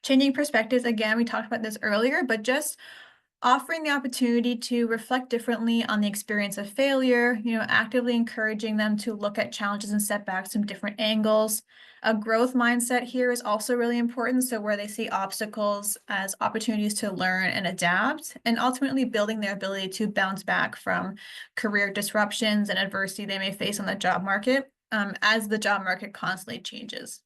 Changing perspectives, again, we talked about this earlier, but just offering the opportunity to reflect differently on the experience of failure, actively encouraging them to look at challenges and setbacks from different angles. A growth mindset here is also really important. So where they see obstacles as opportunities to learn and adapt, and ultimately building their ability to bounce back from career disruptions and adversity they may face on the job market, as the job market constantly changes.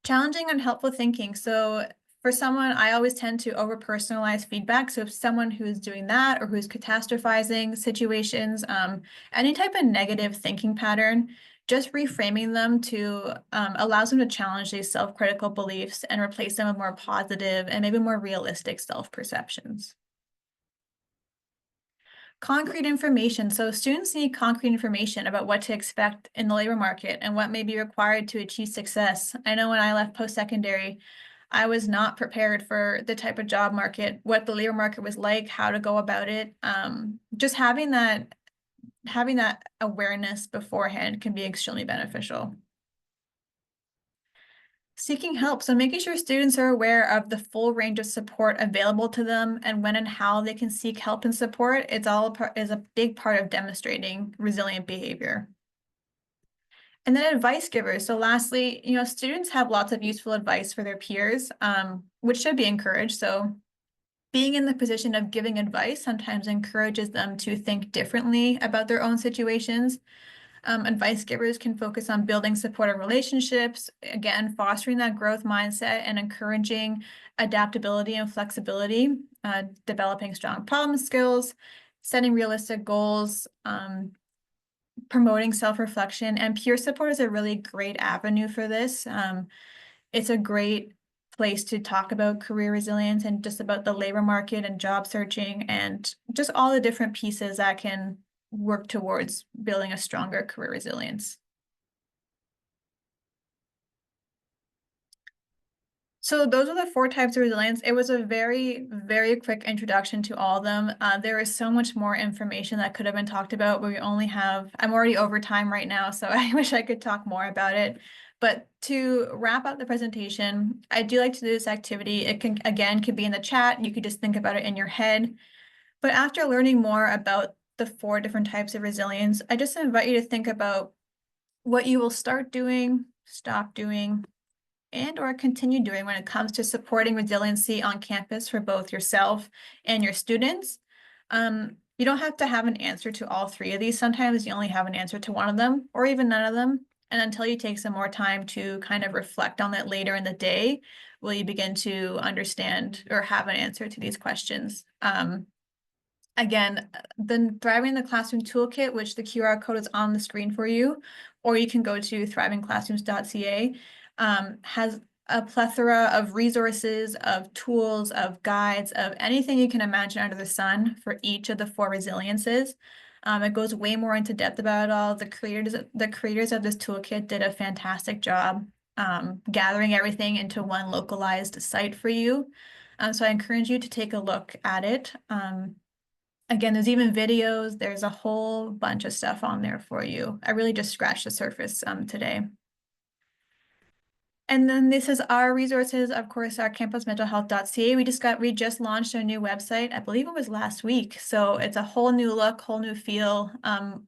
Challenging and helpful thinking. So for someone, I always tend to over-personalize feedback. So if someone who's doing that or who's catastrophizing situations, any type of negative thinking pattern, just reframing them to allows them to challenge these self-critical beliefs and replace them with more positive and maybe more realistic self-perceptions. Concrete information. So students need concrete information about what to expect in the labor market and what may be required to achieve success. I know when I left post-secondary, I was not prepared for the type of job market, what the labor market was like, how to go about it. Just having that awareness beforehand can be extremely beneficial. Seeking help, so making sure students are aware of the full range of support available to them and when and how they can seek help and support. It's all is a big part of demonstrating resilient behavior. And then advice givers. So lastly, students have lots of useful advice for their peers, which should be encouraged. So being in the position of giving advice sometimes encourages them to think differently about their own situations. Advice givers can focus on building supportive relationships, again, fostering that growth mindset and encouraging adaptability and flexibility, developing strong problem skills, setting realistic goals, promoting self-reflection, and peer support is a really great avenue for this. It's a great place to talk about career resilience and just about the labor market and job searching and just all the different pieces that can work towards building a stronger career resilience. So those are the four types of resilience. It was a very, very quick introduction to all of them. There is so much more information that could have been talked about, but I'm already over time right now, so I wish I could talk more about it. But to wrap up the presentation, I do like to do this activity. It could be in the chat. You could just think about it in your head. But after learning more about the 4 different types of resilience, I just invite you to think about what you will start doing, stop doing, and or continue doing when it comes to supporting resiliency on campus for both yourself and your students. You don't have to have an answer to all 3 of these. Sometimes you only have an answer to one of them or even none of them. And until you take some more time to kind of reflect on that later in the day, will you begin to understand or have an answer to these questions. Again, the Thriving in the Classroom Toolkit, which the QR code is on the screen for you, or you can go to thrivingclassrooms.ca, has a plethora of resources, of tools, of guides, of anything you can imagine under the sun for each of the 4 resiliences. It goes way more into depth about it all. The creators of this toolkit did a fantastic job gathering everything into one localized site for you. So I encourage you to take a look at it. Again, there's even videos. There's a whole bunch of stuff on there for you. I really just scratched the surface today. And then this is our resources, of course, our campusmentalhealth.ca. We just launched a new website. I believe it was last week. So it's a whole new look, whole new feel,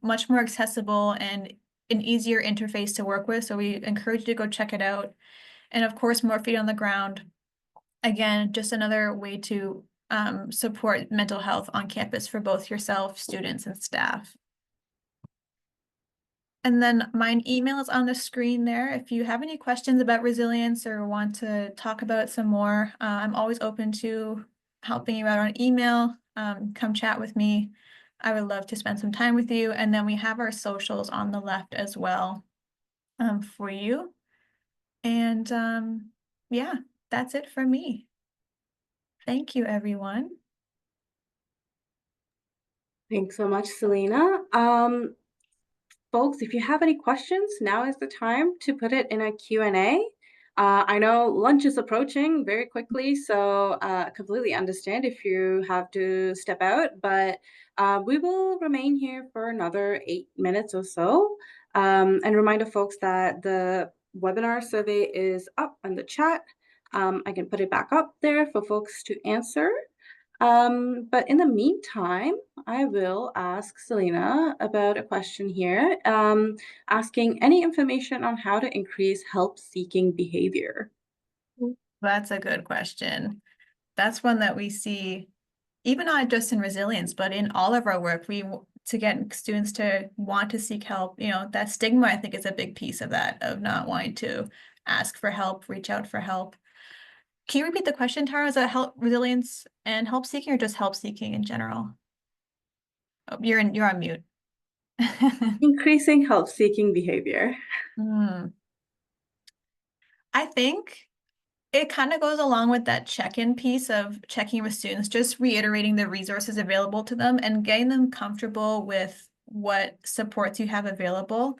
much more accessible and an easier interface to work with. So we encourage you to go check it out. And of course, more feet on the ground. Again, just another way to support mental health on campus for both yourself, students, and staff. And then my email is on the screen there. If you have any questions about resilience or want to talk about it some more, I'm always open to helping you out on email. Come chat with me. I would love to spend some time with you. And then we have our socials on the left as well for you. And yeah, that's it for me. Thank you, everyone. Thanks so much, Selena. Folks, if you have any questions, now is the time to put it in a Q&A. I know lunch is approaching very quickly, so completely understand if you have to step out, but we will remain here for another 8 minutes or so. And remind folks that the webinar survey is up in the chat. I can put it back up there for folks to answer. But in the meantime, I will ask Selena about a question here, asking any information on how to increase help-seeking behavior. That's a good question. That's one that we see, even not just in resilience, but in all of our work. To get students to want to seek help, that stigma, I think, is a big piece of that, of not wanting to ask for help, reach out for help. Can you repeat the question, Tara? Is that resilience and help seeking, or just help seeking in general? Oh, you're on mute. Increasing help-seeking behavior. I think it kind of goes along with that check-in piece of checking with students, just reiterating the resources available to them and getting them comfortable with what supports you have available.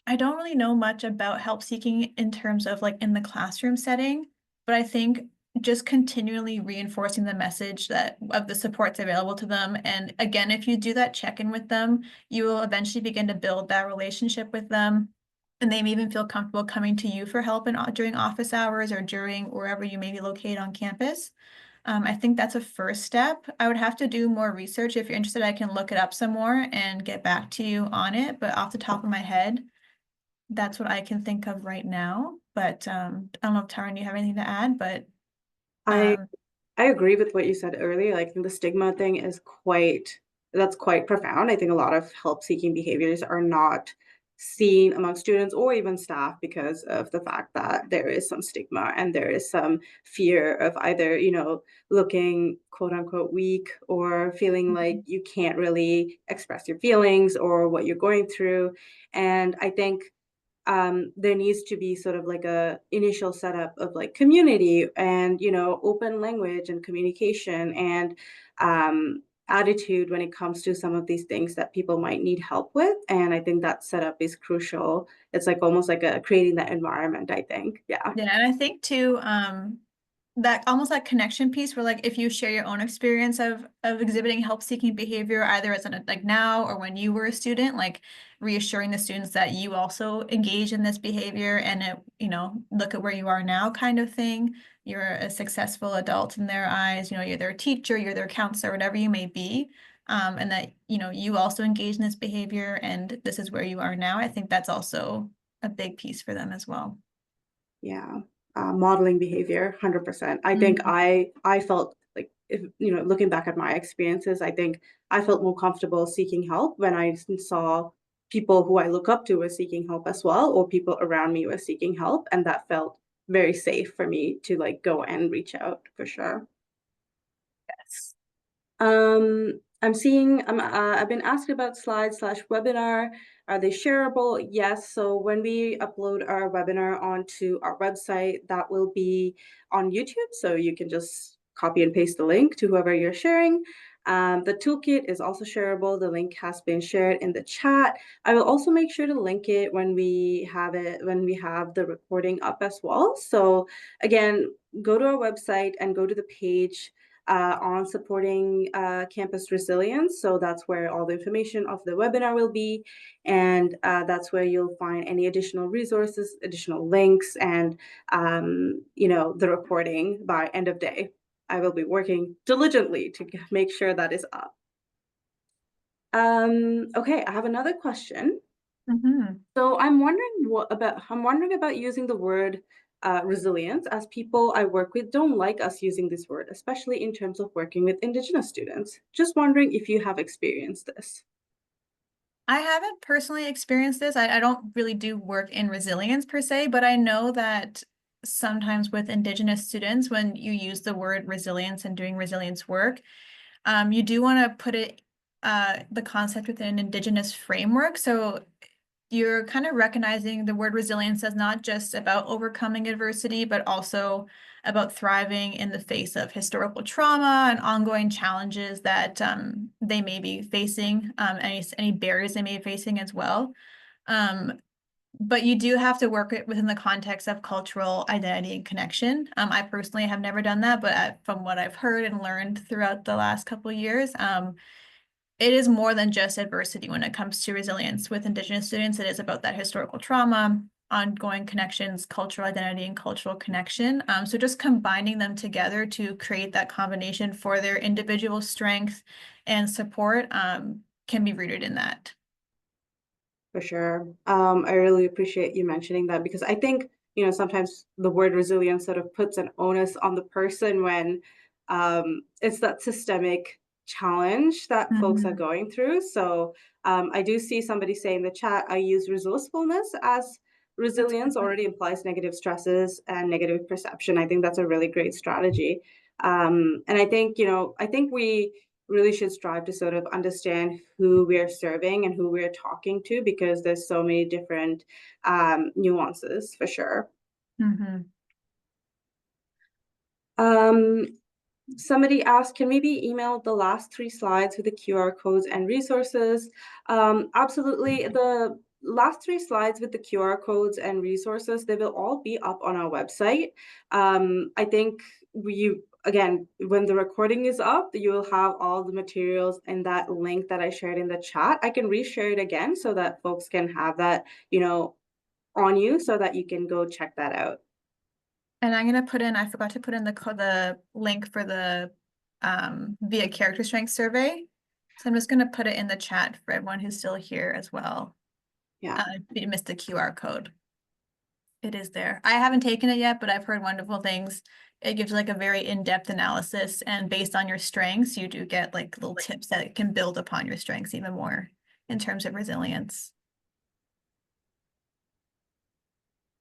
I don't really know much about help seeking in terms of like in the classroom setting, but I think just continually reinforcing the message that of the supports available to them. And again, if you do that check-in with them, you will eventually begin to build that relationship with them. And they may even feel comfortable coming to you for help during office hours or during wherever you may be located on campus. I think that's a first step. I would have to do more research. If you're interested, I can look it up some more and get back to you on it. But off the top of my head, that's what I can think of right now. But I don't know if Taran, you have anything to add, but I I agree with what you said earlier. Like the stigma thing is that's quite profound. I think a lot of help-seeking behaviors are not seen among students or even staff because of the fact that there is some stigma and there is some fear of either, looking quote unquote weak or feeling like you can't really express your feelings or what you're going through. And I think there needs to be sort of like a initial setup of like community and open language and communication and attitude when it comes to some of these things that people might need help with. And I think that setup is crucial. It's like almost like creating that environment, I think. Yeah. yeah, and I think too, that almost that connection piece where like if you share your own experience of exhibiting help-seeking behavior, either as an like now or when you were a student, like reassuring the students that you also engage in this behavior and it, look at where you are now kind of thing. You're a successful adult in their eyes, you're their teacher, you're their counselor, whatever you may be. and that, you also engage in this behavior and this is where you are now. I think that's also a big piece for them as well. Yeah. Modeling behavior, 100%. I think Mhm. I felt like, if looking back at my experiences, I think I felt more comfortable seeking help when I saw people who I look up to were seeking help as well, or people around me were seeking help, and that felt very safe for me to like go and reach out for sure. Yes. I've been asked about slides slash webinar. Are they shareable? Yes. So when we upload our webinar onto our website, that will be on YouTube. So you can just copy and paste the link to whoever you're sharing. The toolkit is also shareable. The link has been shared in the chat. I will also make sure to link it when we have the recording up as well. So again, go to our website and go to the page on supporting campus resilience. So that's where all the information of the webinar will be. And that's where you'll find any additional resources, additional links, and the recording by end of day. I will be working diligently to make sure that is up. Okay, I have another question. Mhm. So I'm wondering about using the word resilience, as people I work with don't like us using this word, especially in terms of working with Indigenous students. Just wondering if you have experienced this. I haven't personally experienced this. I don't really do work in resilience per se, but I know that sometimes with Indigenous students, when you use the word resilience and doing resilience work, you do want to put the concept within an Indigenous framework. So you're kind of recognizing the word resilience as not just about overcoming adversity, but also about thriving in the face of historical trauma and ongoing challenges that they may be facing, any barriers they may be facing as well. Um, but you do have to work it within the context of cultural identity and connection. I personally have never done that, but from what I've heard and learned throughout the last couple of years, it is more than just adversity when it comes to resilience with Indigenous students. It is about that historical trauma, ongoing connections, cultural identity, and cultural connection. So just combining them together to create that combination for their individual strength and support can be rooted in that. For sure. I really appreciate you mentioning that, because I think, sometimes the word resilience sort of puts an onus on the person when it's that systemic challenge that folks are Mhm. going through. So I do see somebody say in the chat, I use resourcefulness as That's resilience perfect. already implies negative stresses and negative perception. I think that's a really great strategy. And I think, I think we really should strive to sort of understand who we're serving and who we're talking to, because there's so many different nuances for sure. Mhm. Um, Somebody asked, can we be emailed the last 3 slides with the QR codes and resources? Absolutely. The last 3 slides with the QR codes and resources, they will all be up on our website. I think again, when the recording is up, you will have all the materials in that link that I shared in the chat. I can reshare it again so that folks can have that, on you, so that you can go check that out. And I'm gonna put in, I forgot to put in the link for the via character strength survey. So I'm just gonna put it in the chat for everyone who's still here as well. Yeah. If you missed the QR code. It is there. I haven't taken it yet, but I've heard wonderful things. It gives like a very in-depth analysis, and based on your strengths, you do get like little tips that can build upon your strengths even more in terms of resilience.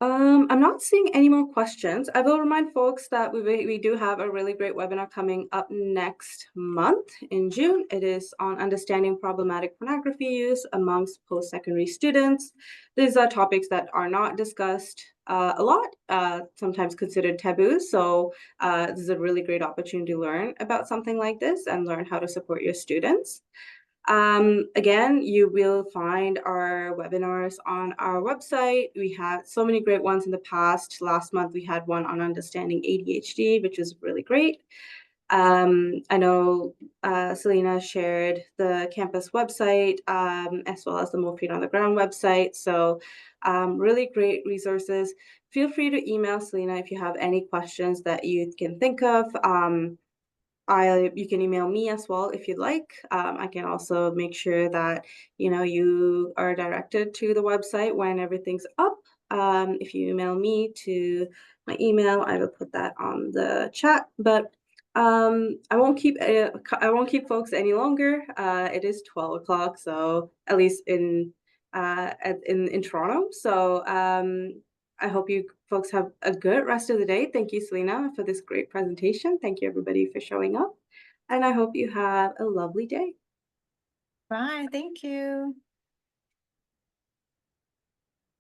I'm not seeing any more questions. I will remind folks that we do have a really great webinar coming up next month in June. It is on understanding problematic pornography use amongst post-secondary students. These are topics that are not discussed a lot, sometimes considered taboo. So this is a really great opportunity to learn about something like this and learn how to support your students. Again, you will find our webinars on our website. We had so many great ones in the past. Last month, we had one on understanding ADHD, which was really great. I know Selena shared the campus website, as well as the More Feet on the Ground website. So really great resources. Feel free to email Selena if you have any questions that you can think of. you can email me as well if you'd like. I can also make sure that you are directed to the website when everything's up. If you email me to my email, I will put that on the chat. But I won't keep folks any longer. It is 12 o'clock, so at least in Toronto. So I hope you folks have a good rest of the day. Thank you, Selena, for this great presentation. Thank you, everybody, for showing up. And I hope you have a lovely day. Bye. Thank you.